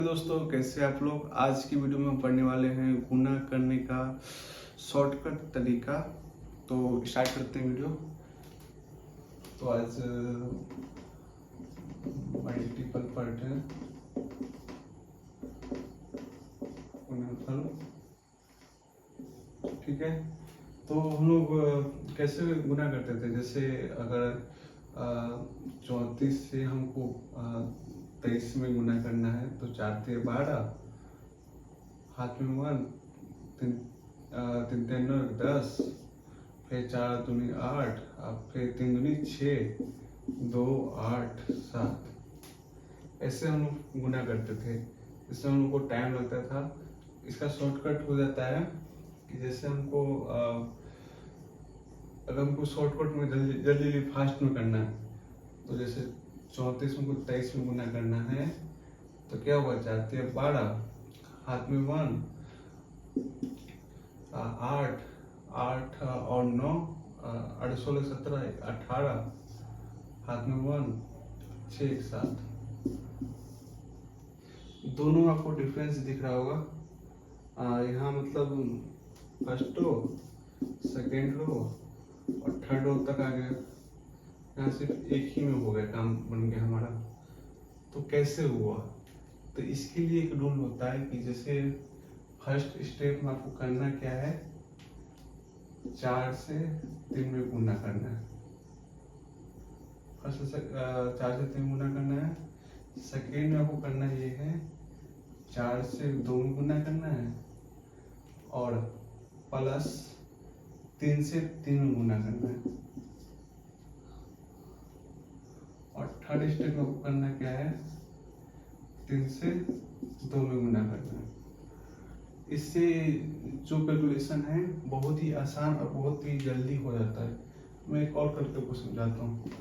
दोस्तों, कैसे आप लोग। आज की वीडियो में हम पढ़ने वाले हैं गुना करने का शॉर्टकट तरीका। तो स्टार्ट करते हैं वीडियो। तो आज मल्टीपल पार्ट है गुणनफल, ठीक है। तो हम लोग कैसे गुना करते थे, जैसे अगर 34 से हमको 23 में गुना करना है तो 4 × 12, हाथ में 1, 3 3 × 9 10, फिर 4 दूनी 8, फिर 3 दूनी 6, 2 8 7। ऐसे हम लोग गुना करते थे। इससे हम लोग को टाइम लगता था। इसका शॉर्टकट हो जाता है कि जैसे हमको अगर हमको शॉर्टकट में जल्दी जल्दी फास्ट में करना है, तो जैसे 34 में 23 में गुना करना है तो क्या होगा, 4 × 12, हाथ में 1, 8 8 और 9, 8 16 17 18, हाथ में 1, 6 7। दोनों आपको डिफरेंस दिख रहा होगा। यहाँ मतलब फर्स्ट रो, सेकेंड रो और थर्ड रो तक आ गया। यहाँ सिर्फ एक ही में हो गया, काम बन गया हमारा। तो कैसे हुआ, तो इसके लिए एक रूल होता है कि जैसे फर्स्ट स्टेप में आपको करना क्या है, 4 से 3 में गुना करना है। फर्स्ट से 4 से 3 गुना करना है। सेकेंड में आपको करना ये है 4 से 2 में गुना करना है और प्लस 3 से 3 में गुना करना है। और थर्ड स्टेप में आपको करना क्या है, 3 से 2 में गुना करना है। इससे जो कैलकुलेशन है बहुत ही आसान और बहुत ही जल्दी हो जाता है। मैं एक और करके आपको समझाता हूँ।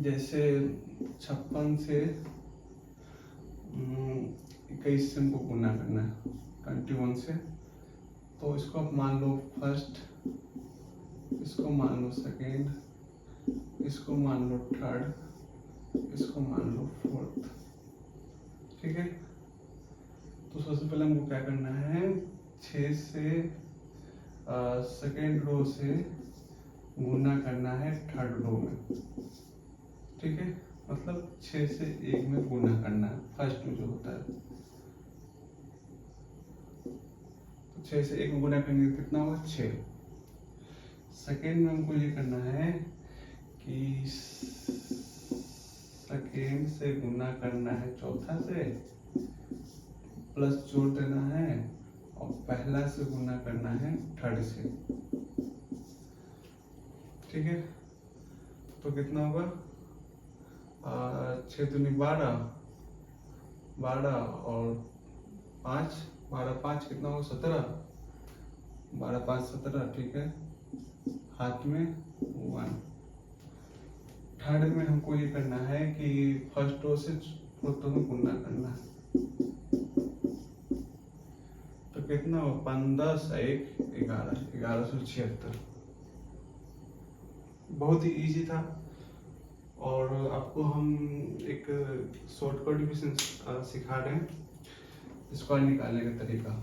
जैसे 56 से 21 से हमको गुना करना है, 21 से। तो इसको आप मान लो फर्स्ट, इसको मान लो सेकेंड, इसको मान लो थर्ड, इसको मान लो फोर्थ, ठीक है। तो सबसे पहले हमको क्या करना है, 6 से सेकेंड रो से गुना करना है थर्ड रो में, ठीक है। मतलब 6 से 1 में गुना करना है फर्स्ट में जो होता है। तो 6 से 1 में गुना करेंगे कितना होगा, 6। सेकेंड में हमको ये करना है कि सेकेंड से गुना करना है चौथा से, प्लस जोड़ देना है और पहला से गुना करना है थर्ड से, ठीक है। तो कितना होगा, 6 दूनी 12, 12 और 5, 12 5 कितना होगा, 17, 12 5 17, ठीक है। हाथ में 1। थर्ड में हमको ये करना है कि फर्स्ट रो से फोर्थ रो में गुना करना है। तो कितना हो, 15 1 11, 1176। बहुत ही इजी था। और आपको हम एक शॉर्टकट भी सिखा रहे हैं, स्क्वायर निकालने का तरीका।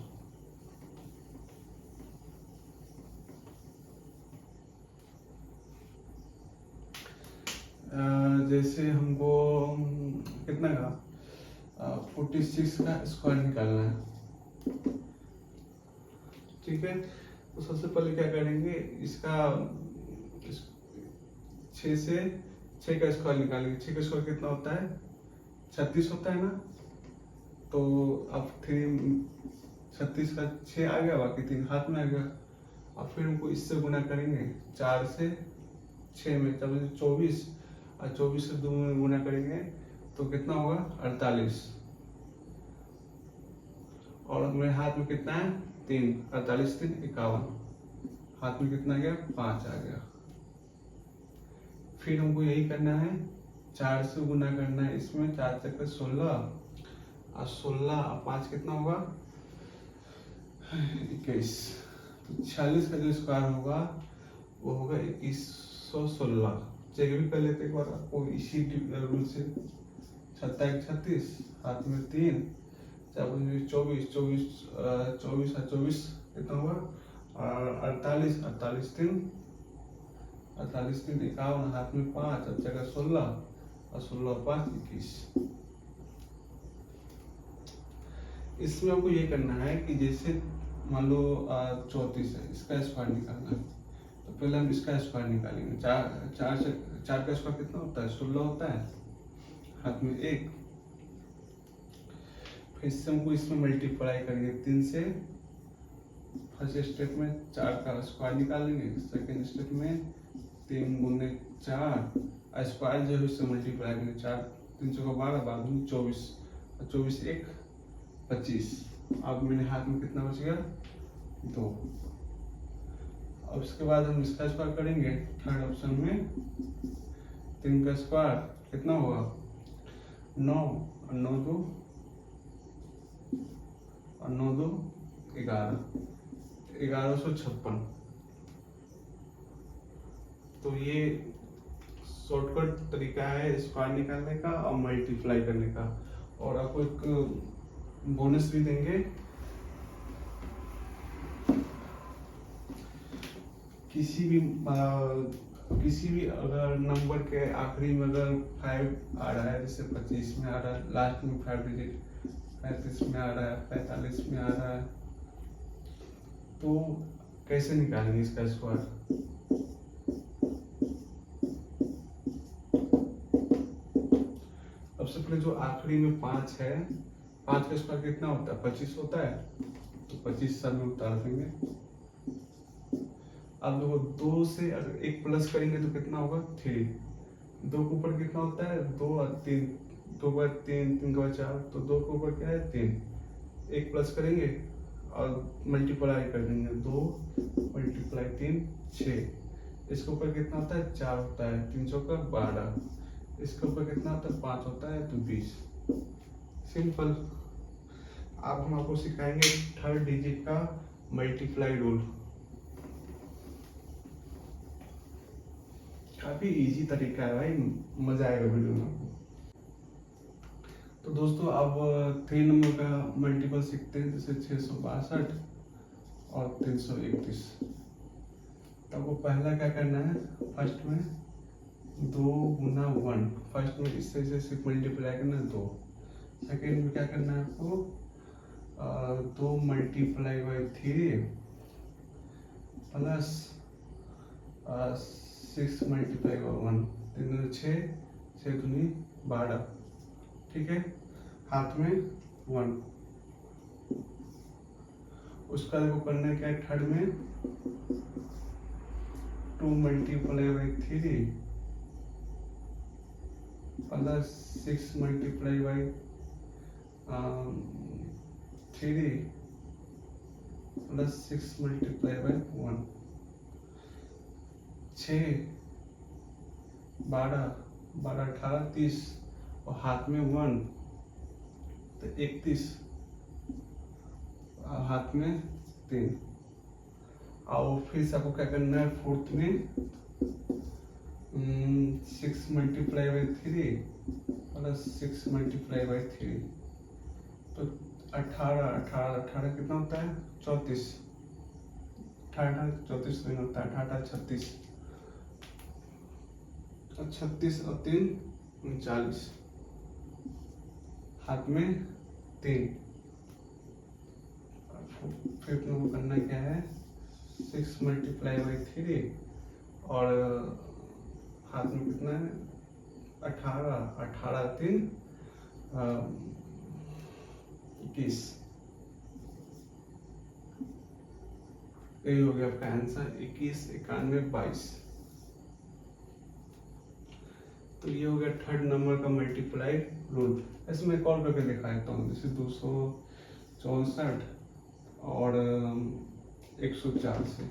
जैसे हमको कितना का 46 का स्क्वायर निकालना है, ठीक है। तो सबसे पहले क्या करेंगे, इसका 6 से 6 का स्क्वायर निकालेंगे। 6 का स्क्वायर कितना होता है, 36 होता है ना। तो अब 36 का 6 आ गया, बाकी 3 हाथ में आ गया। अब फिर हमको इससे गुना करेंगे 4 से 6 में, तब 24, और 24 से 2 में गुना करेंगे तो कितना होगा, 48। और मेरे हाथ में कितना है, 3, 48 3 51, हाथ में कितना गया, 5 आ गया। फिर हमको यही करना है, 4 से गुना करना है इसमें, 4 × 16 और 16 और 5 कितना होगा, 21। तो 46 का जो स्क्वायर होगा वो होगा 2116। चेक भी कर लेते एक बार आपको इसी रूल से। 36 हाथ में 3, 4 24 24 24 और 24 कितना हुआ 48 48 3 48 3 51, हाथ में 5, अब जगह 16 और 16 5 21। इसमें आपको ये करना है कि जैसे मान लो 34 है, इसका स्क्वायर निकालना है। तो पहले हम इसका स्क्वायर निकालेंगे। 4 का स्क्वायर कितना होता है 16 होता है, हाथ में 1। फिर इससे हमको इसमें मल्टीप्लाई करेंगे 3 से। फर्स्ट स्टेप में 4 का स्क्वायर निकालेंगे, सेकेंड स्टेप में 3 गुने 4 स्क्वायर जो है उससे मल्टीप्लाई करेंगे। 4 3 चौका 12 12 24 और 24 1 25। अब मेरे हाथ में कितना बच गया 2। अब इसके बाद हम इसका स्क्वायर करेंगे। थर्ड ऑप्शन में 3 का स्क्वायर कितना होगा 9 और 9 2 और 9 2 11 1156। तो ये शॉर्टकट तरीका है स्क्वायर निकालने का और मल्टीप्लाई करने का। और आपको एक बोनस भी देंगे। किसी भी अगर नंबर के आखिरी में अगर 5 आ रहा है, जैसे 25 में आ रहा है, लास्ट में 5 डिजिट 35 में आ रहा है, 45 में आ रहा है, तो कैसे निकालेंगे इसका स्क्वायर। सबसे पहले जो आखिरी में 5 है, 5 का स्क्वायर कितना होता है 25 होता है, तो 25 सब में उतार देंगे। अब देखो 2 से अगर 1 प्लस करेंगे तो कितना होगा 3। 2 के ऊपर कितना होता है 2 और 3, 2 के बाद 3 3 के बाद 4, तो 2 के ऊपर क्या है 3। 1 प्लस करेंगे और मल्टीप्लाई कर देंगे, 2 मल्टीप्लाई 3 6। इसके ऊपर कितना होता है 4 होता है, 3 चौका 12। इसके ऊपर कितना होता है 5 होता है, तो 20। सिंपल। अब हम आपको सिखाएंगे थर्ड डिजिट का मल्टीप्लाई रूल। काफी इजी तरीका है भाई, मजा आएगा वीडियो में आपको। तो दोस्तों अब 3 नंबर का मल्टीपल सीखते हैं, जैसे 662 और 331। तो आपको पहला क्या करना है, फर्स्ट में 2 गुना 1, फर्स्ट में इससे जैसे मल्टीप्लाई करना है 2। सेकेंड में क्या करना है आपको 2 multiply by 3 plus 6 multiply by 1, 3 दूनी 6, 6 दूनी 12। ठीक है, हाथ में 1। उसका देखो करना क्या है, थर्ड में 2 multiply by 3 plus 6 multiply by 3 plus 6 multiply by 1। 6 12 12 18 30 और हाथ में 1, तो 31 हाथ में 3। और फिर से आपको क्या करना है, फोर्थ में 6 multiply by 3 plus 6 multiply by 3, तो 18 18 18 कितना होता है 34। 18 34 नहीं होता है, 18 36 और 36 और 3 39। हाथ में 3। फिर तुमको करना क्या है 6 मल्टीप्लाई बाई 3 और हाथ में कितना है 18 18 3 21। यही हो गया आपका आंसर 21 91 22। तो ये हो गया थर्ड नंबर का मल्टीप्लाई रूल। ऐसे मैं कॉल करके दिखा देता हूँ, जैसे 264 और 104 से।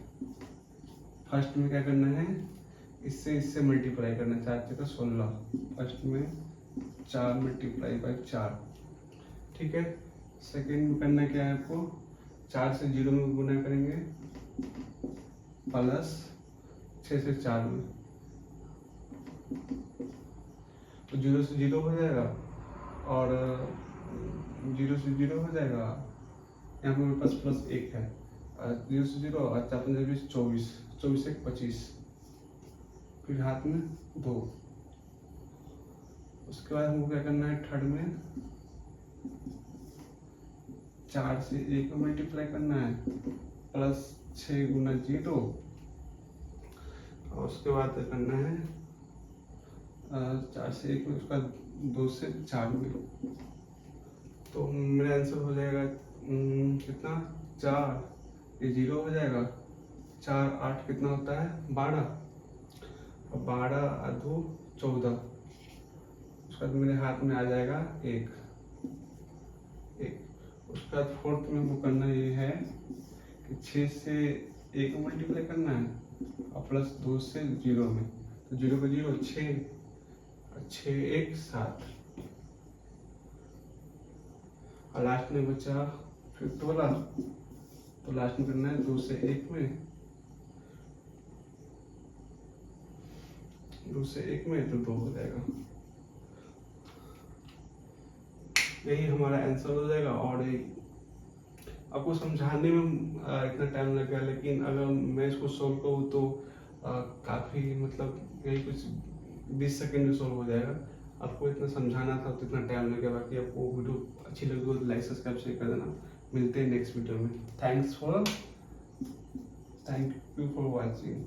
फर्स्ट में क्या करना है, इससे मल्टीप्लाई करना है, 4 का 16। फर्स्ट में 4 मल्टीप्लाई बाई 4। ठीक है, सेकेंड में करना क्या है आपको, 4 से 0 में गुना करेंगे प्लस 6 से 4 में, तो 0 से 0 हो जाएगा और 0 से 0 हो जाएगा। यहाँ पे मेरे पास +1 है, 0 से 0 और 4 5 20 24, 24 1 25, फिर हाथ में 2। उसके बाद हमको क्या करना है, थर्ड में 4 से 1 को मल्टीप्लाई करना है, +6 गुना 0, और उसके बाद करना है 4 से 1 में, उसका 2 से 4 में, तो मेरा आंसर हो जाएगा कितना, 4, ये 0 हो जाएगा, 4 8 कितना होता है, 12, और 12 और 2 14, उसके बाद मेरे हाथ में आ जाएगा 1। उसके बाद फोर्थ में वो करना ये है कि 6 से 1 मल्टीप्लाई करना है और +2 से 0 में, तो 0 को 0 6, 6 1 7, और लास्ट में बचा फिर 12, तो लास्ट में करना है 2 से 1 में, 2 से 1 में, तो 2 हो जाएगा। यही हमारा आंसर हो जाएगा। और आपको समझाने में इतना टाइम लगेगा, लेकिन अगर मैं इसको सॉल्व करूँ तो काफ़ी मतलब यही कुछ 20 सेकंड में सॉल्व हो जाएगा। आपको इतना समझाना था तो इतना टाइम लगेगा। बाकी आपको वीडियो अच्छी लगी हो तो लाइक सब्सक्राइब शेयर कर देना। मिलते हैं नेक्स्ट वीडियो में। Thank you for watching.